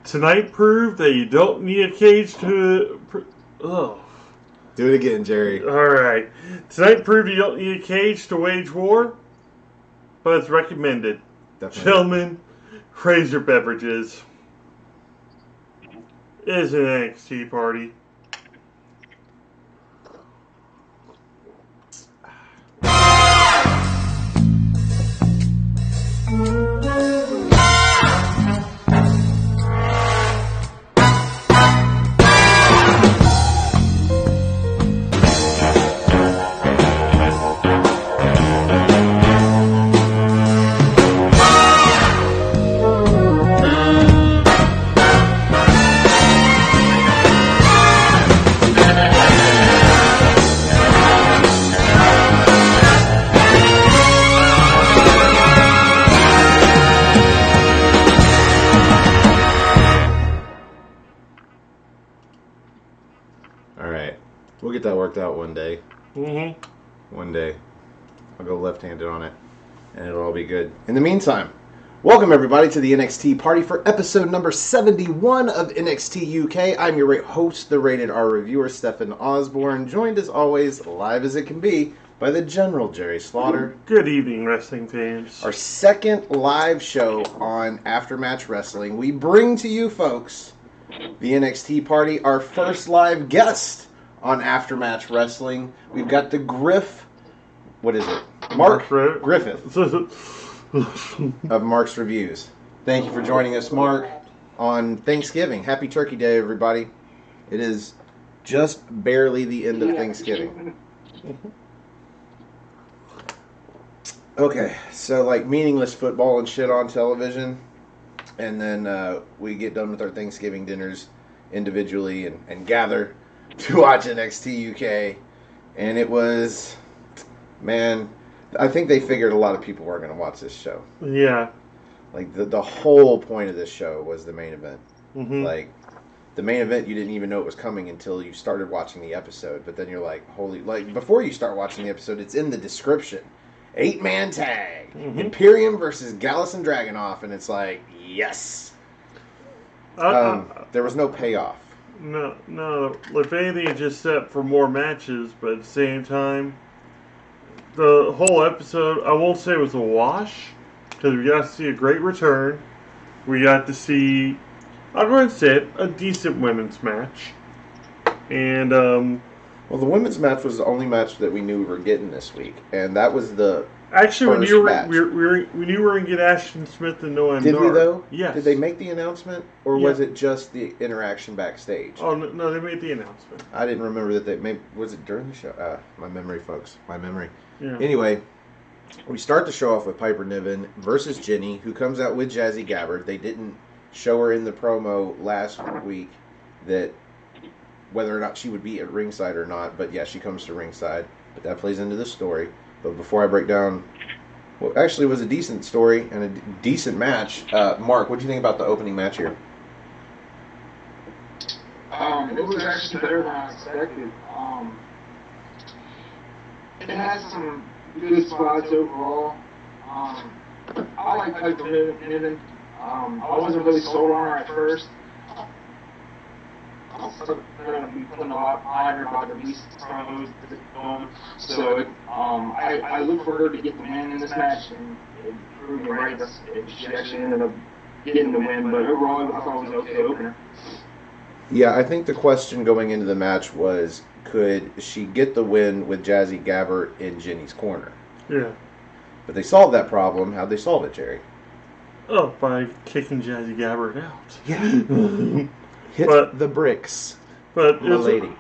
Tonight proved that you don't need a cage to... Ugh. Do it again, Jerry. Alright. Tonight proved you don't need a cage to wage war, but it's recommended. Definitely. Gentlemen, raise your beverages. It is an NXT party. We'll get that worked out one day. Mm-hmm. One day. I'll go left-handed on it, and it'll all be good. In the meantime, welcome everybody to the NXT Party for episode number 71 of NXT UK. I'm your host, the Rated R reviewer, Stefan Osborne, joined as always, live as it can be, by the General Jerry Slaughter. Good evening, wrestling fans. Our second live show on Aftermatch Wrestling. We bring to you, folks, the NXT Party, our first live guest on Aftermatch Wrestling. We've got the Griff, what is it? Mark Griffith of Mark's Reviews. Thank you for joining us, Mark, on Thanksgiving. Happy Turkey Day, everybody. It is just barely the end of Thanksgiving. Okay, so like meaningless football and shit on television, and then we get done with our Thanksgiving dinners individually and gather to watch NXT UK, and it was, man, I think they figured a lot of people weren't going to watch this show. Yeah. Like, the whole point of this show was the main event. Mm-hmm. Like, the main event, you didn't even know it was coming until you started watching the episode, but then you're like, holy, like, before you start watching the episode, it's in the description. 8-man tag. Mm-hmm. Imperium versus Gallus and Dragunov, and it's like, yes. There was no payoff. No. If anything, it just set for more matches, but at the same time, the whole episode, I won't say it was a wash, because we got to see a great return. We got to see, I'll go ahead and say it, a decent women's match. And, well, the women's match was the only match that we knew we were getting this week, and that was the actually, we knew match. we were going to get Ashton Smith and Noam Did Dar. we, though? Yes. Did they make the announcement, or was it just the interaction backstage? Oh, no, they made the announcement. I didn't remember that they made... Was it during the show? My memory, folks. My memory. Yeah. Anyway, we start the show off with Piper Niven versus Jenny, who comes out with Jazzy Gabbard. They didn't show her in the promo last week that whether or not she would be at ringside or not, but yeah, she comes to ringside. But that plays into the story. But before I break down... Well, actually, it was a decent story and a decent match. Mark, what do you think about the opening match here? It was actually better than I expected. It had some good spots overall. I like Piper Niven. I wasn't really sold on her at first. I was going to be putting a lot behind her about the beast promos. So I look for her to get the win in this match, and it proved me right. She actually ended up getting the win, but overall I thought it was an okay opener. Yeah, I think the question going into the match was, could she get the win with Jazzy Gabbard in Jenny's corner? Yeah. But they solved that problem. How'd they solve it, Jerry? Oh, by kicking Jazzy Gabbard out. Yeah. Hit the bricks, but my lady.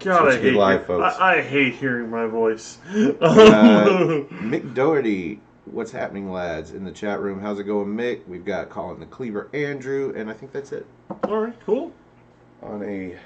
God, I hate live, folks. I hate hearing my voice. Mick Doherty, what's happening, lads? In the chat room, how's it going, Mick? We've got Colin the Cleaver, Andrew, and I think that's it. All right, cool. On a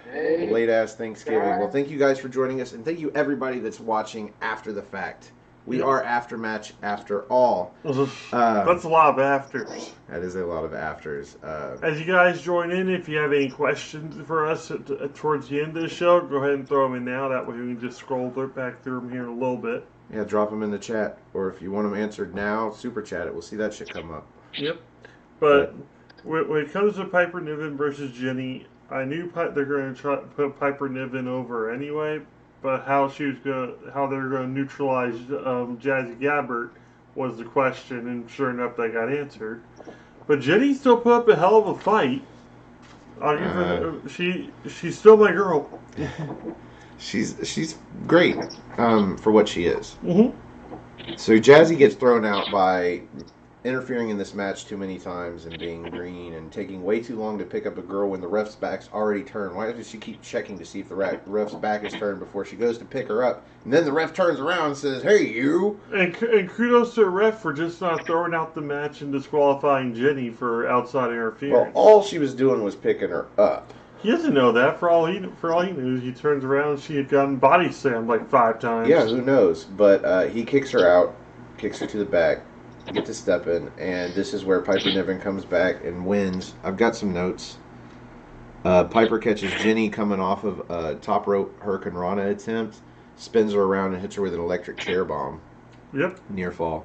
late-ass Thanksgiving. Well, thank you guys for joining us, and thank you everybody that's watching after the fact. We are Aftermatch after all. That's a lot of afters. That is a lot of afters. As you guys join in, if you have any questions for us towards the end of the show, go ahead and throw them in now. That way we can just scroll back through them here in a little bit. Yeah, drop them in the chat. Or if you want them answered now, super chat it. We'll see that shit come up. Yep. But when it comes to Piper Niven versus Jenny, I knew they're going to try to put Piper Niven over anyway. But how they're going to neutralize Jazzy Gabbert was the question, and sure enough, that got answered. But Jenny still put up a hell of a fight. I'll give her, she's still my girl. She's great for what she is. Mm-hmm. So Jazzy gets thrown out by interfering in this match too many times and being green and taking way too long to pick up a girl when the ref's back's already turned. Why does she keep checking to see if the ref's back is turned before she goes to pick her up? And then the ref turns around and says, "Hey, you!" And kudos to the ref for just not throwing out the match and disqualifying Jenny for outside interference. Well, all she was doing was picking her up. He doesn't know that. For all he knew, he turns around and she had gotten body slammed like 5 times. Yeah, who knows? But he kicks her out, kicks her to the back. Get to step in, and this is where Piper Niven comes back and wins. I've got some notes. Piper catches Jenny coming off of a top rope Hurricane Rana attempt, spins her around and hits her with an electric chair bomb. Yep. Near fall.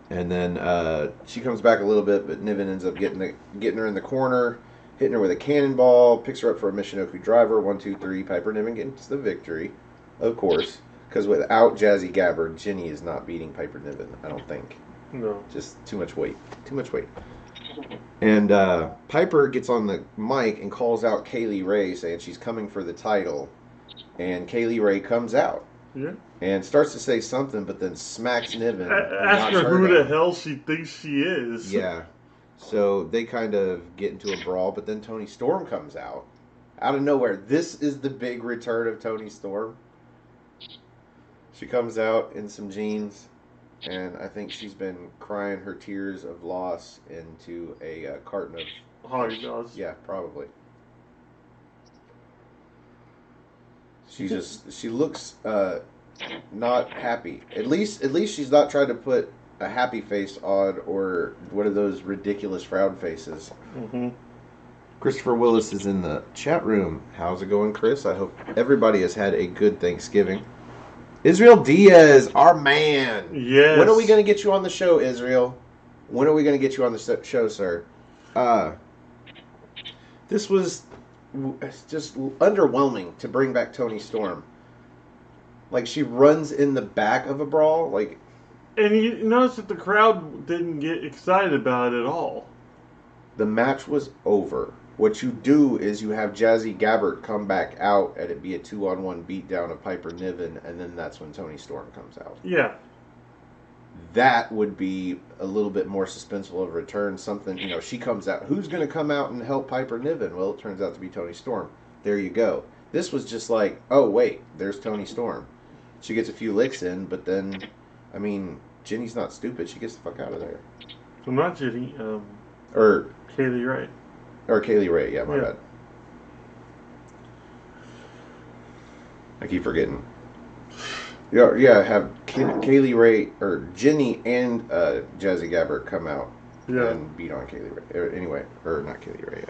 And then she comes back a little bit, but Niven ends up getting her in the corner, hitting her with a cannonball, picks her up for a Michinoku driver. 1, 2, 3. Piper Niven gets the victory, of course, because without Jazzy Gabbert, Jenny is not beating Piper Niven, I don't think. No. Just too much weight. Too much weight. And Piper gets on the mic and calls out Kaylee Ray, saying she's coming for the title. And Kaylee Ray comes out. Yeah. And starts to say something, but then smacks Niven. Ask her who the hell she thinks she is. Yeah. So they kind of get into a brawl, but then Toni Storm comes out. Out of nowhere. This is the big return of Toni Storm. She comes out in some jeans. And I think she's been crying her tears of loss into a carton of Haagen-Dazs. Yeah, probably. She looks not happy. At least she's not trying to put a happy face on or one of those ridiculous frown faces. Mm-hmm. Christopher Willis is in the chat room. How's it going, Chris? I hope everybody has had a good Thanksgiving. Israel Diaz, our man. Yes. When are we going to get you on the show, Israel? When are we going to get you on the show, sir? This was just underwhelming to bring back Toni Storm. Like, she runs in the back of a brawl. Like, and you notice that the crowd didn't get excited about it at all. The match was over. What you do is you have Jazzy Gabbert come back out and it be a 2-on-1 beatdown of Piper Niven, and then that's when Toni Storm comes out. Yeah. That would be a little bit more suspenseful of a return. Something, she comes out. Who's going to come out and help Piper Niven? Well, it turns out to be Toni Storm. There you go. This was just like, oh, wait, there's Toni Storm. She gets a few licks in, but then, Jenny's not stupid. She gets the fuck out of there. Well, not Jenny. Or Kaylee Ray. Or Kaylee Ray, yeah, my bad. I keep forgetting. Yeah, have Kaylee Ray, or Jenny and Jazzy Gabbert come out and beat on Kaylee Ray. Anyway, or not Kaylee Ray.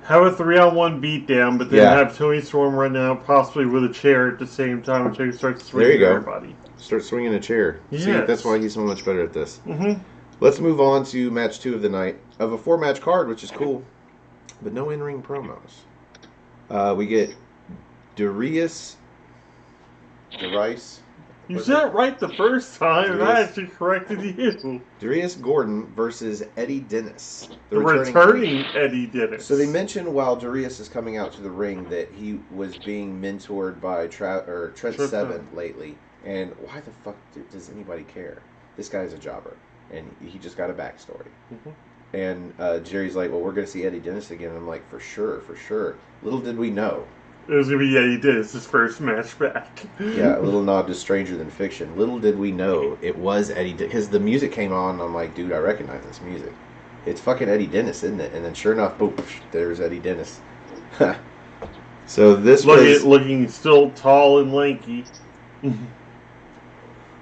Have a 3-on-1 beatdown, but then have Toni Storm run out, possibly with a chair at the same time until he starts swinging everybody. Start swinging a chair. Yes. See, that's why he's so much better at this. Mm-hmm. Let's move on to match 2 of the night of a 4-match card, which is cool, but no in-ring promos. We get Darius. You said it right the first time, and I actually corrected you. Darius Gordon versus Eddie Dennis. The returning Eddie Dennis. So they mentioned while Darius is coming out to the ring that he was being mentored by Trent Seven lately. And why the fuck does anybody care? This guy's a jobber, and he just got a backstory. Mm-hmm. And Jerry's like, well, we're going to see Eddie Dennis again. And I'm like, for sure. Little did we know. It was going to be Eddie Dennis' first match back. Yeah, a little nod to Stranger Than Fiction. Little did we know it was Eddie Dennis. Because the music came on, and I'm like, dude, I recognize this music. It's fucking Eddie Dennis, isn't it? And then sure enough, boom, there's Eddie Dennis. So this was... Looking still tall and lanky.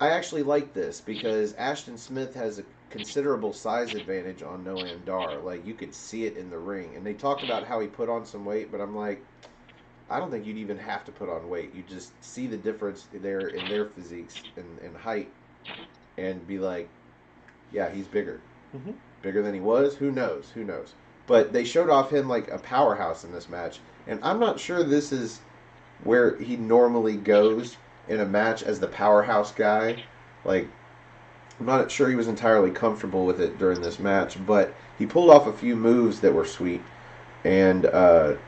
I actually like this because Ashton Smith has a considerable size advantage on Noam Dar. Like, you could see it in the ring. And they talked about how he put on some weight, but I'm like, I don't think you'd even have to put on weight. You just see the difference there in their physiques and height and be like, yeah, he's bigger. Mm-hmm. Bigger than he was? Who knows? Who knows? But they showed off him like a powerhouse in this match. And I'm not sure this is where he normally goes in a match as the powerhouse guy. Like, I'm not sure he was entirely comfortable with it during this match, but he pulled off a few moves that were sweet. And it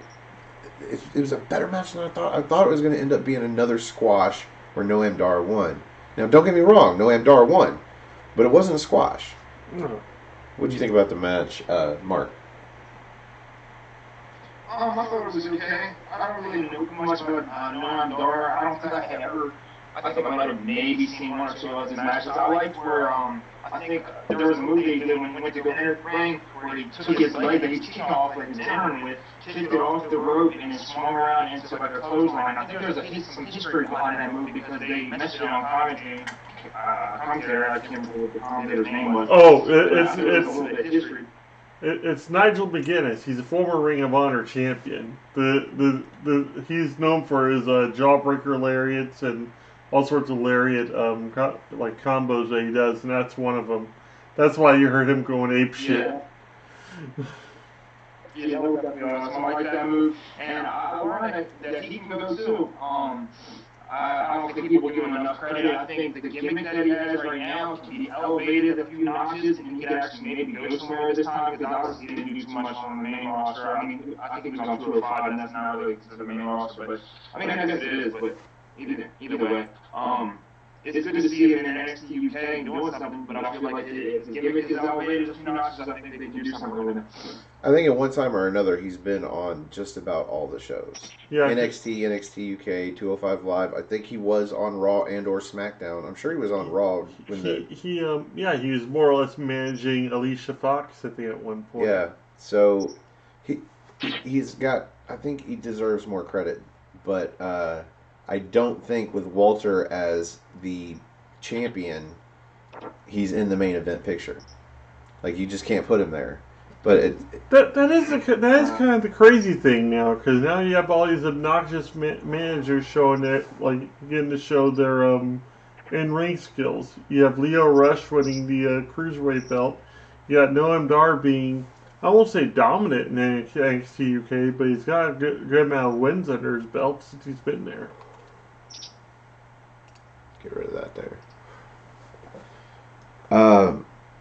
was a better match than I thought. I thought it was going to end up being another squash where Noam Dar won. Now, don't get me wrong, Noam Dar won, but it wasn't a squash. No. What do you think about the match, Mark? I thought it was okay. I don't really know much about Noam Dar. I don't think I have ever. I think I might have maybe seen one or two of his matches. I liked where I think there was a movie they did when he went to go enter the ring where he took his leg that he was kicking off like he was entering with, kicked it off the rope, and then swung around into like a clothesline. I think there's some history behind that movie because they mentioned it on commentary. I can't remember what the commentator's name was. Oh, There's a little bit of history. It's Nigel McGuinness. He's a former Ring of Honor champion. He's known for his jawbreaker lariats and all sorts of lariat combos that he does, and that's one of them. That's why you heard him going ape shit. Yeah, that was definitely awesome. I like that move, and I learned that he can go too. I don't think people give him enough credit. I think the gimmick that he has right now can be elevated a few notches, and he could actually maybe go somewhere this time because obviously he didn't do too much on the main roster. I mean, I think he was on 205, and that's not really considered the main roster, but I mean, I guess it is, but either way. It's good to see him in NXT UK doing something, but I feel like if the gimmick is elevated a few notches, I think they can do something with it. I think at one time or another he's been on just about all the shows. Yeah, NXT, NXT UK, 205 Live. I think he was on Raw and or SmackDown. I'm sure he was on Raw when he was more or less managing Alicia Fox at one point. Yeah, so he's got. I think he deserves more credit, but I don't think with Walter as the champion, he's in the main event picture. Like, you just can't put him there. But that is kind of the crazy thing now, because now you have all these obnoxious managers showing it, like getting to show their in-ring skills. You have Leo Rush winning the cruiserweight belt. You got Noam Dar being, I won't say dominant in NXT UK, but he's got a good amount of wins under his belt since he's been there. Get rid of that there.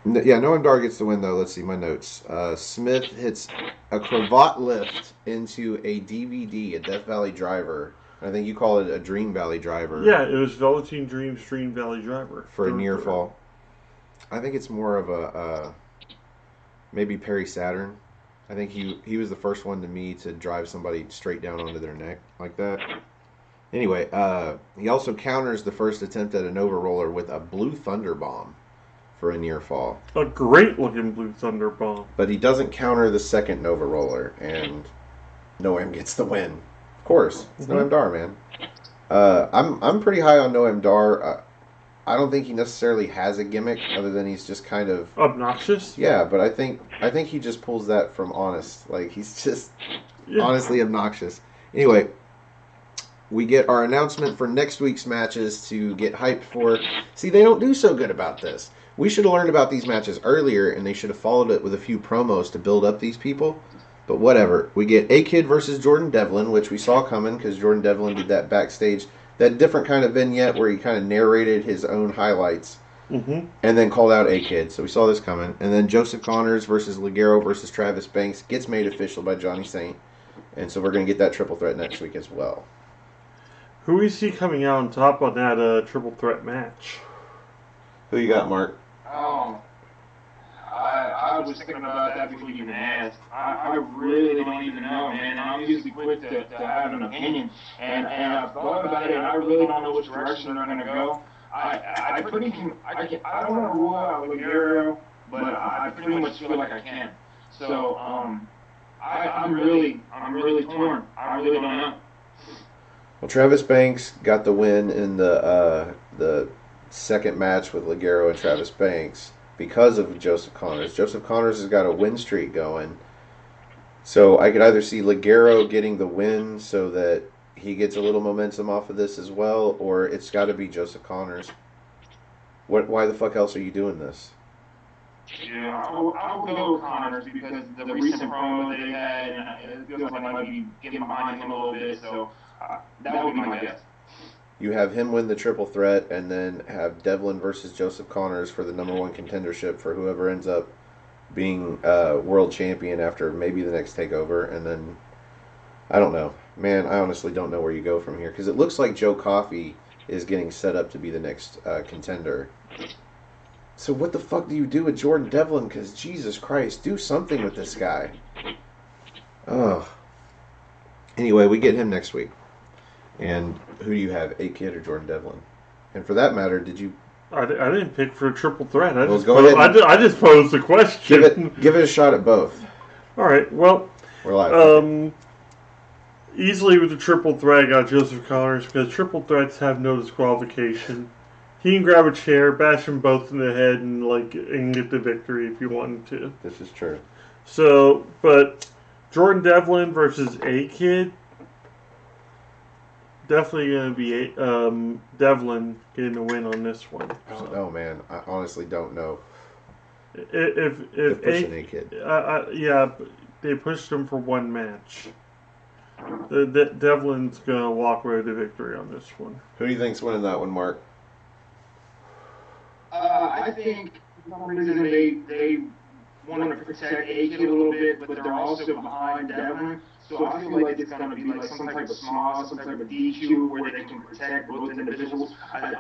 Yeah, Noam Dar gets the win, though. Let's see my notes. Smith hits a cravat lift into a DVD, a Death Valley Driver. I think you call it a Dream Valley Driver. Yeah, it was Velveteen Dream's Dream Valley Driver. For a near fall. I think it's more of a maybe Perry Saturn. I think he was the first one to me to drive somebody straight down onto their neck like that. Anyway, he also counters the first attempt at a Nova Roller with a Blue Thunder Bomb for a near fall. A great looking Blue Thunder Bomb. But he doesn't counter the second Nova Roller, and Noam gets the win. Of course, it's Noam Dar, man. I'm pretty high on Noam Dar. I don't think he necessarily has a gimmick other than he's just kind of obnoxious. Yeah, but I think he just pulls that from honest. Like, he's just honestly obnoxious. Anyway, we get our announcement for next week's matches to get hyped for. See, they don't do so good about this. We should have learned about these matches earlier, and they should have followed it with a few promos to build up these people. But whatever. We get A-Kid versus Jordan Devlin, which we saw coming because Jordan Devlin did that backstage, that different kind of vignette where he kind of narrated his own highlights and then called out A-Kid. So we saw this coming. And then Joseph Connors versus Ligero versus Travis Banks gets made official by Johnny Saint. And so we're going to get that triple threat next week as well. Who we see coming out on top on that triple threat match? Who you got, Mark? I was thinking about that before you even asked. I really don't even know, man. I'm usually quick to have an opinion, and I've thought about it, and I really don't know which direction they're going to go. I don't want to rule out Ligero, but I pretty much feel like I can. So I'm really torn. I really don't know. Well, Travis Banks got the win in the second match with Ligero and Travis Banks because of Joseph Connors. Joseph Connors has got a win streak going. So I could either see Ligero getting the win so that he gets a little momentum off of this as well, or it's got to be Joseph Connors. Why the fuck else are you doing this? Yeah, I would go with Connors because the recent promo they had, it feels like I might be getting behind him a little bit, so that would be my guess. You have him win the triple threat and then have Devlin versus Joseph Connors for the number one contendership for whoever ends up being world champion after maybe the next takeover. And then, I don't know. Man, I honestly don't know where you go from here because it looks like Joe Coffey is getting set up to be the next contender. So what the fuck do you do with Jordan Devlin? Because Jesus Christ, do something with this guy. Ugh. Anyway, we get him next week. And who do you have, A-Kid or Jordan Devlin? And for that matter, did you... I didn't pick for a triple threat. I just posed the question. Give it a shot at both. All right, well... We're live. Easily with the triple threat, I got Joseph Connors because triple threats have no disqualification. He can grab a chair, bash them both in the head, and get the victory if you wanted to. This is true. So, but Jordan Devlin versus A-Kid, definitely going to be Devlin getting the win on this one. I don't know, man. I honestly don't know. If pushing A-Kid. Yeah, they pushed him for one match. Devlin's going to walk away with the victory on this one. Who do you think's winning that one, Mark? I think for some reason they want to protect A-Kid a little bit, but they're also behind Devlin. So I feel like it's going to be like some type of small, some type of DQ where they can protect both individuals. I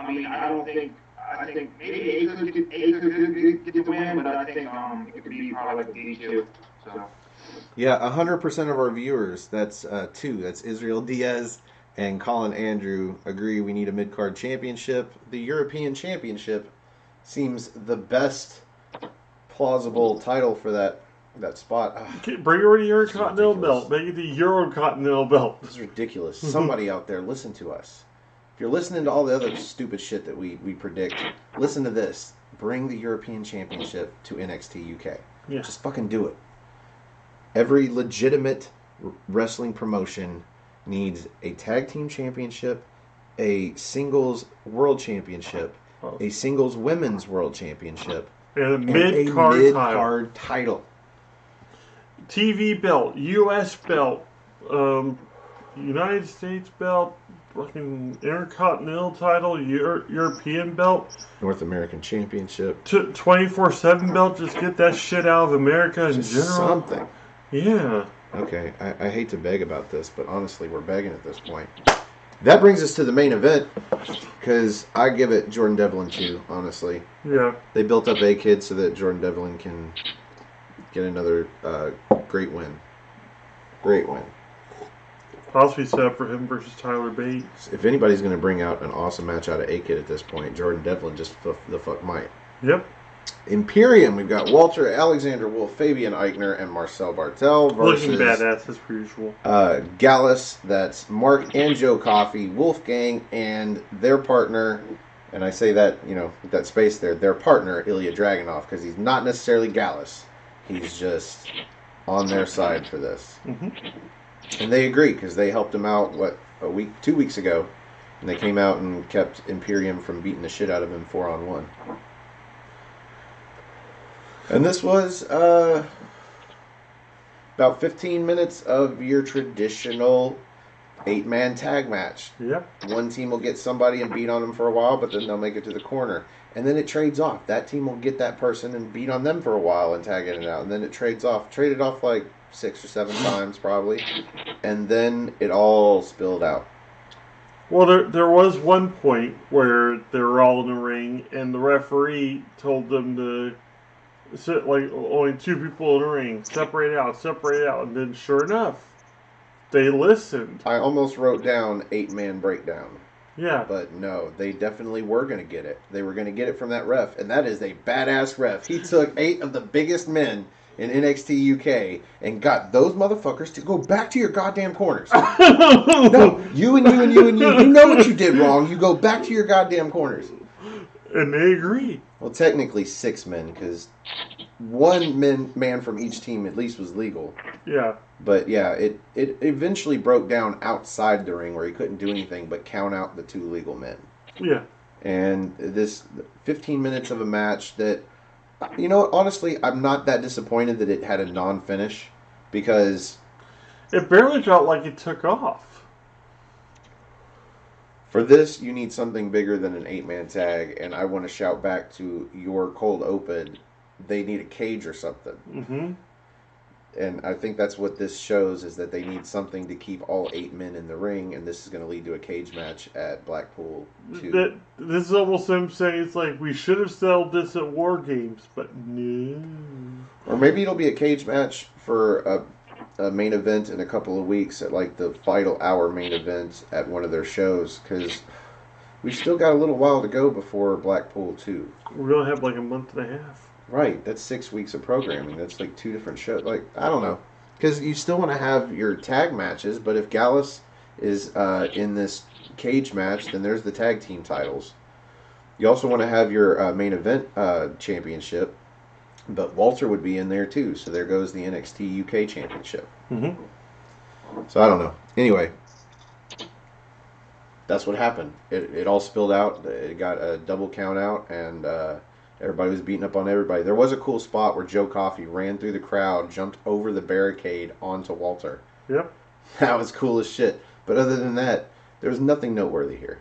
think maybe A-Kid could get the win, but I think it could be probably like a DQ. So. Yeah, 100% of our viewers, that's two. That's Israel Diaz and Colin Andrew agree we need a mid-card championship. The European Championship seems the best plausible title for that spot. Bring over the Eurocontinental belt. Make it the Eurocontinental belt. This is ridiculous. Somebody out there, listen to us. If you're listening to all the other stupid shit that we predict, listen to this. Bring the European Championship to NXT UK. Yeah. Just fucking do it. Every legitimate wrestling promotion needs a tag team championship, a singles world championship, a singles women's world championship, and a mid-card title. TV belt, U.S. belt, United States belt, fucking Intercontinental title, European belt, North American Championship, 24/7 belt. Just get that shit out of America in general. Something. Yeah. Okay, I hate to beg about this, but honestly, we're begging at this point. That brings us to the main event, because I give it Jordan Devlin too, honestly. Yeah. They built up A-Kid so that Jordan Devlin can get another great win. Great win. Possibly set up for him versus Tyler Bates. If anybody's going to bring out an awesome match out of A-Kid at this point, Jordan Devlin just the fuck might. Yep. Imperium, we've got Walter, Alexander Wolf, Fabian Eichner, and Marcel Bartel versus... Looking badass as per usual. Gallus, that's Mark and Joe Coffey, Wolfgang, and their partner, and I say that, with that space there, their partner, Ilya Dragunov, because he's not necessarily Gallus. He's just on their side for this. Mm-hmm. And they agree, because they helped him out, 2 weeks ago, and they came out and kept Imperium from beating the shit out of him 4-on-1. And this was about 15 minutes of your traditional 8-man tag match. Yep. One team will get somebody and beat on them for a while, but then they'll make it to the corner. And then it trades off. That team will get that person and beat on them for a while and tag in and out. And then it trades off. Traded off like 6 or 7 times probably. And then it all spilled out. Well, there was one point where they were all in the ring and the referee told them to sit like only 2 people in the ring, separate out, and then sure enough, they listened. I almost wrote down 8-man breakdown. Yeah. But no, they definitely were going to get it. They were going to get it from that ref, and that is a badass ref. He took 8 of the biggest men in NXT UK and got those motherfuckers to go back to your goddamn corners. No, you and you and you and you. You know what you did wrong. You go back to your goddamn corners. And they agree. Well, technically 6 men, because one man from each team at least was legal. Yeah. But yeah, it eventually broke down outside the ring where he couldn't do anything but count out the 2 legal men. Yeah. And this 15 minutes of a match that, you know, honestly, I'm not that disappointed that it had a non-finish, because it barely felt like it took off. For this, you need something bigger than an 8-man tag, and I want to shout back to your cold open. They need a cage or something. Mm-hmm. And I think that's what this shows, is that they need something to keep all 8 men in the ring, and this is going to lead to a cage match at Blackpool 2. This is almost them saying, it's like, we should have settled this at War Games, but no. Or maybe it'll be a cage match for a main event in a couple of weeks at like the Vital Hour main event at one of their shows, because we've still got a little while to go before Blackpool 2. We're going to have like a month and a half. Right, that's 6 weeks of programming. That's like 2 different shows. Like, I don't know. Because you still want to have your tag matches, but if Gallus is in this cage match, then there's the tag team titles. You also want to have your main event championship, but Walter would be in there too, so there goes the NXT UK Championship. Mm-hmm. So I don't know. Anyway, that's what happened. It all spilled out. It got a double count out, and everybody was beating up on everybody. There was a cool spot where Joe Coffey ran through the crowd, jumped over the barricade onto Walter. Yep. That was cool as shit. But other than that, there was nothing noteworthy here.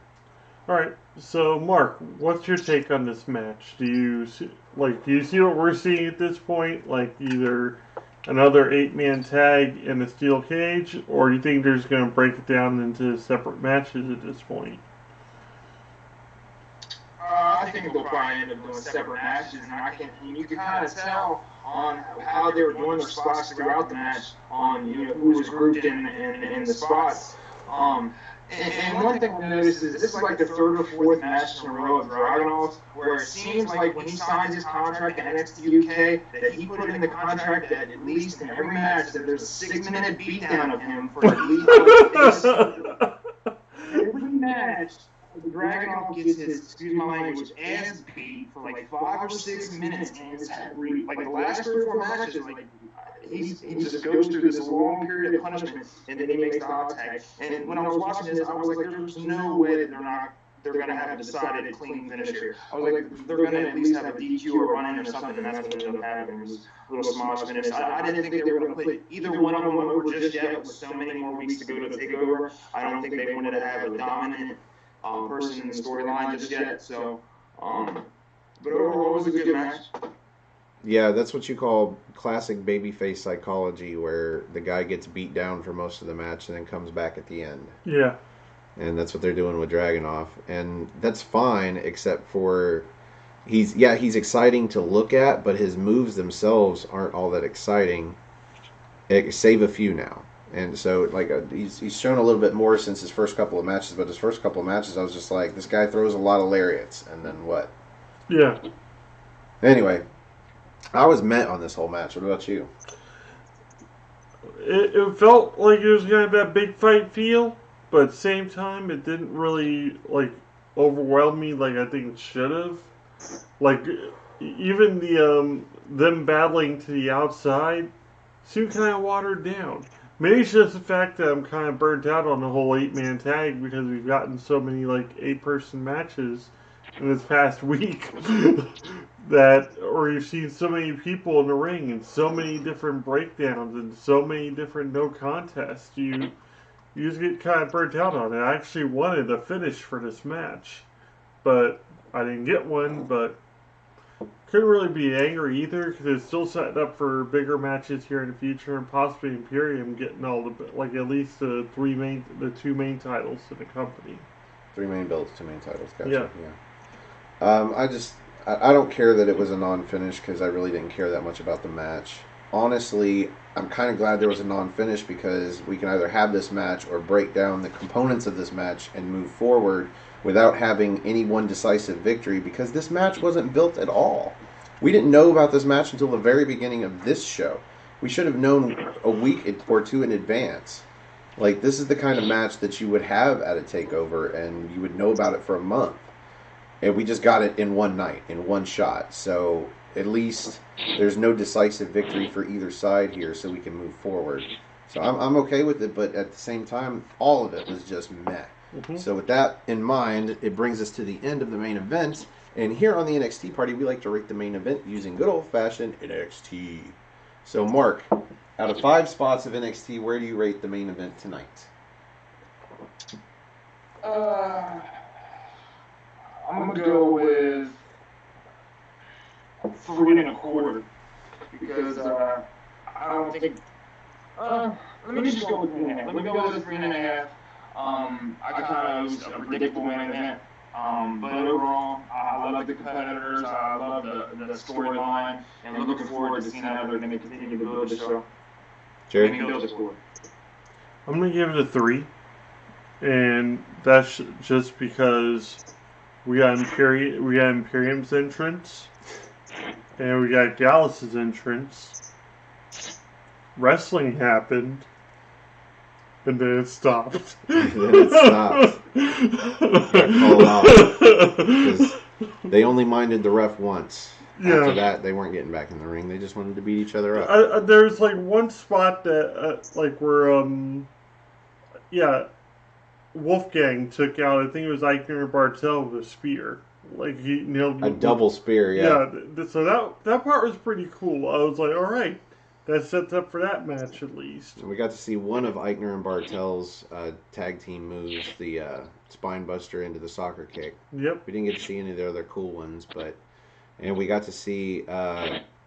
All right. So, Mark, what's your take on this match? Do you see what we're seeing at this point? Like either another 8-man tag in a steel cage, or do you think they're just going to break it down into separate matches at this point? I think they'll probably end up doing separate matches, and you can kind of tell on how they were doing their spots throughout the match, on who was grouped in the spots. And one thing I noticed is this is like the 3rd or 4th match in a row of Dragunov, where it seems like when he signed his contract at NXT UK, that he put in the contract that at least in every match that there's a 6-minute beatdown of him for at least every match. Dragunov gets his, excuse my language, ass beat for like 5 or 6 minutes, and it's like the last 3 or 4 matches, like he just goes through this long period of punishment, and then he makes the hot tag. And when I was watching this, I was like, there's no way that they're gonna have decided a clean finish here. I was like, they're gonna at least have a DQ or run-in or something, and that's what ended up happening. This little smosh finish. I didn't think they were gonna put either one of them over just yet, with so many more weeks to go to take over. I don't think they wanted to have a dominant person in the storyline just yet. So, but overall, it was a good match. Yeah, that's what you call classic babyface psychology, where the guy gets beat down for most of the match and then comes back at the end. Yeah. And that's what they're doing with Dragunov. And that's fine, except for he's exciting to look at, but his moves themselves aren't all that exciting. Save a few now. And so, like, he's shown a little bit more since his first couple of matches, but his first couple of matches, I was just like, this guy throws a lot of lariats, and then what? Yeah. Anyway, I was met on this whole match. What about you? It felt like it was going to have that big fight feel, but at the same time, it didn't really, like, overwhelm me like I think it should have. Like, even them battling to the outside seemed kind of watered down. Maybe it's just the fact that I'm kind of burnt out on the whole 8-man tag, because we've gotten so many, like, 8-person matches in this past week or you've seen so many people in the ring and so many different breakdowns and so many different no contests. You just get kind of burnt out on it. I actually wanted a finish for this match, but I didn't get one, but couldn't really be angry either, because it's still setting up for bigger matches here in the future, and possibly Imperium getting all the, like, at least the 2 main titles in the company. 3 main belts, 2 main titles. Gotcha. Yeah. I don't care that it was a non-finish, because I really didn't care that much about the match. Honestly, I'm kind of glad there was a non-finish, because we can either have this match or break down the components of this match and move forward without having any one decisive victory, because this match wasn't built at all. We didn't know about this match until the very beginning of this show. We should have known a week or 2 in advance. Like, this is the kind of match that you would have at a takeover, and you would know about it for a month. And we just got it in one night, in one shot. So at least there's no decisive victory for either side here, so we can move forward. So I'm okay with it, but at the same time, all of it was just meh. Mm-hmm. So with that in mind, it brings us to the end of the main event. And here on the NXT Party, we like to rate the main event using good old-fashioned NXT. So Mark, out of 5 spots of NXT, where do you rate the main event tonight? I'm gonna go with 3 1/4 because I don't think. Let me just go with 3.5. Let me go with 3.5. I kind of was a predictable main event. But overall, I love the competitors. I love the storyline, and looking forward to seeing how they're going to continue to build the show. Jerry? Build the story. I'm going to give it a 3. And that's just because we got Imperium's entrance, and we got Gallus' entrance. Wrestling happened, and then it stopped. And then it stopped. Got called out because they only minded the ref once. Yeah. After that, they weren't getting back in the ring. They just wanted to beat each other up. There's like one spot that where Wolfgang took out, I think it was Eichner and Bartel with a spear. Like he nailed A double spear, yeah. Yeah, so that part was pretty cool. I was like, all right, that sets up for that match at least. And we got to see one of Eichner and Bartel's tag team moves, the spine buster into the soccer kick. Yep. We didn't get to see any of their other cool ones, and we got to see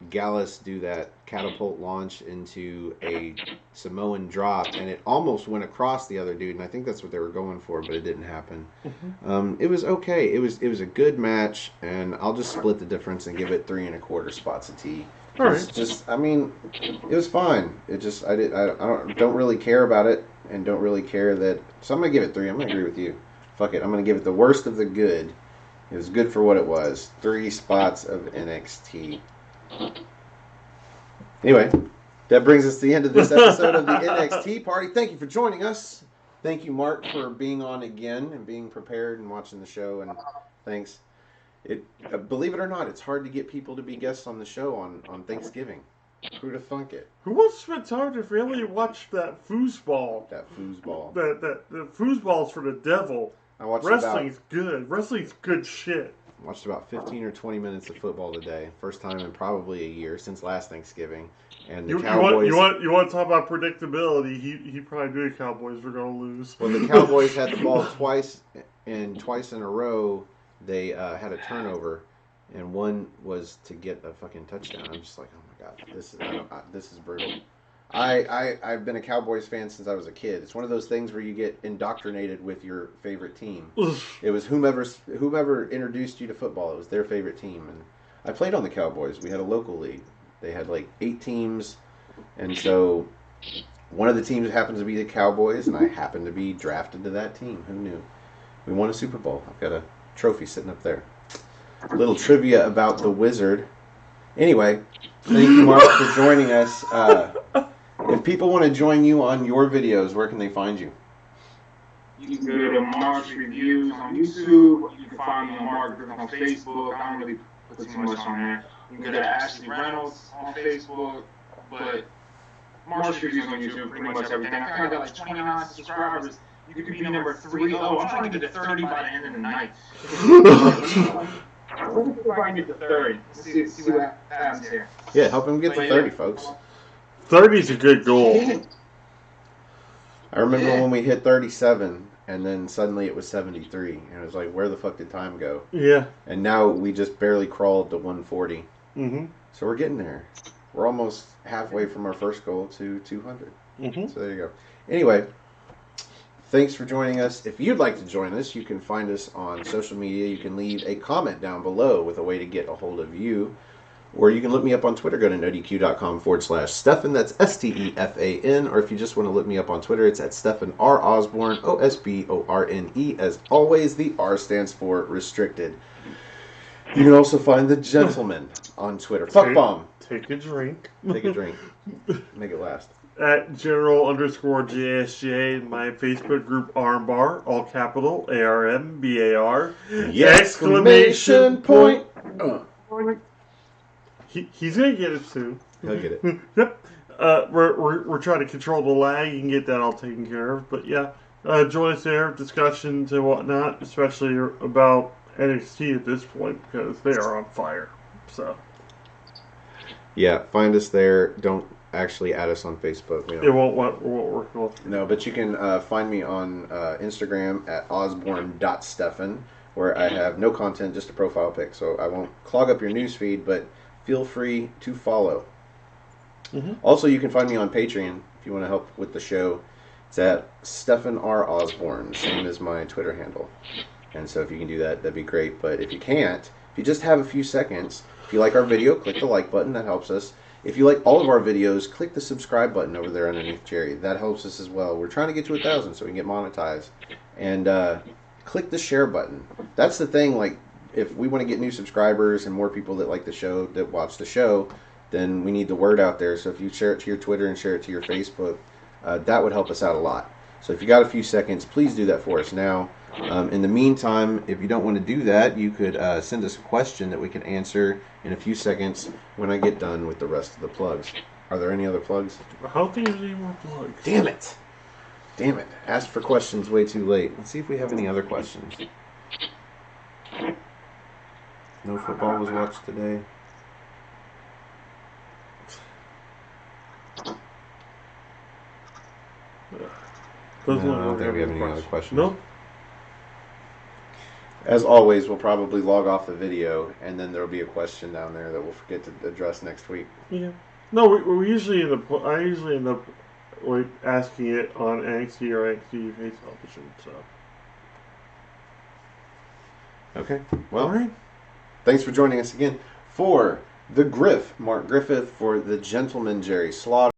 Gallus do that catapult launch into a Samoan drop, and it almost went across the other dude, and I think that's what they were going for, but it didn't happen. Mm-hmm. It was okay. It was a good match, and I'll just split the difference and give it 3 1/4 spots of tea. All right. It was fine. I don't really care about it, and don't really care that. So I'm gonna give it 3. I'm gonna agree with you. Fuck it. I'm gonna give it the worst of the good. It was good for what it was. 3 spots of NXT. Anyway, that brings us to the end of this episode of the NXT Party. Thank you for joining us. Thank you, Mark, for being on again and being prepared and watching the show. And thanks. Believe it or not, it's hard to get people to be guests on the show on Thanksgiving. Who'd have thunk it? Who wants to spend time to really watch that foosball? That foosball. The foosball's for the devil. I watched Wrestling's good. Wrestling's good shit. Watched about 15 or 20 minutes of football today. First time in probably a year since last Thanksgiving. And the Cowboys. You want to talk about predictability? He probably knew the Cowboys were going to lose. When the Cowboys had the ball twice in a row, they had a turnover, and one was to get a fucking touchdown. I'm just like, oh my god, this is brutal. I've been a Cowboys fan since I was a kid. It's one of those things where you get indoctrinated with your favorite team. It was whomever introduced you to football. It was their favorite team, and I played on the Cowboys. We had a local league. They had like 8 teams, and so one of the teams happens to be the Cowboys, and I happened to be drafted to that team. Who knew? We won a Super Bowl. I've got a trophy sitting up there. A little trivia about the Wizard. Anyway, thank you, Mark, for joining us. If people want to join you on your videos, where can they find you? You can go to Mark's Reviews on YouTube. You can find me on Mark Griff on Facebook. I don't really put too much on there. You can go to Ashley Reynolds on Facebook. But Mark's Reviews on YouTube, pretty much everything. I kind of got like 29 subscribers. You could be number 30. I'm trying to get to 30 by the end of the night. Let's see if I can get to 30. See what happens here. Yeah, help him get to 30, folks. 30's a good goal. I remember when we hit 37, and then suddenly it was 73, and it was like, where the fuck did time go? Yeah. And now we just barely crawled to 140. Mm-hmm. So we're getting there. We're almost halfway from our first goal to 200. Mm-hmm. So there you go. Anyway, thanks for joining us. If you'd like to join us, you can find us on social media. You can leave a comment down below with a way to get a hold of you. Or you can look me up on Twitter. Go to nodq.com/Stefan. That's Stefan. Or if you just want to look me up on Twitter, it's at Stefan R. Osborne, Osborne. As always, the R stands for restricted. You can also find the gentleman on Twitter. Fuck bomb. Take a drink. Take a drink. Make it last. at General_JSJ, my Facebook group Armbar, all capital, ARMBAR. Exclamation point! He's gonna get it soon. He'll get it. Yep. We're trying to control the lag and get that all taken care of. But yeah, join us there, discussions and whatnot, especially about NXT at this point because they are on fire. So Yeah, find us there. Don't actually add us on Facebook. it won't work well. No, but you can find me on Instagram at osborne.stefan, where I have no content, just a profile pic. So I won't clog up your newsfeed, but feel free to follow. Mm-hmm. Also, you can find me on Patreon if you want to help with the show. It's at Stefan R. Osborne, same as my Twitter handle. And so if you can do that, that'd be great. But if you can't, if you just have a few seconds, if you like our video, click the like button. That helps us. If you like all of our videos, click the subscribe button over there underneath Jerry. That helps us as well. We're trying to get to 1,000 so we can get monetized. And click the share button. That's the thing. Like, if we want to get new subscribers and more people that like the show, that watch the show, then we need the word out there. So if you share it to your Twitter and share it to your Facebook, that would help us out a lot. So if you got a few seconds, please do that for us now. In the meantime, if you don't want to do that, you could send us a question that we can answer in a few seconds when I get done with the rest of the plugs. Are there any other plugs? I don't think there's any more plugs. Damn it. Damn it. Asked for questions way too late. Let's see if we have any other questions. No football was watched today. No, I don't think we have any other questions. Nope. As always, we'll probably log off the video, and then there'll be a question down there that we'll forget to address next week. Yeah. No, we usually end up. I usually end up like asking it on NXT or NXT UK television. So. Okay. Well, All right. Thanks for joining us again for the Griff, Mark Griffith, for the gentleman Jerry Slaughter.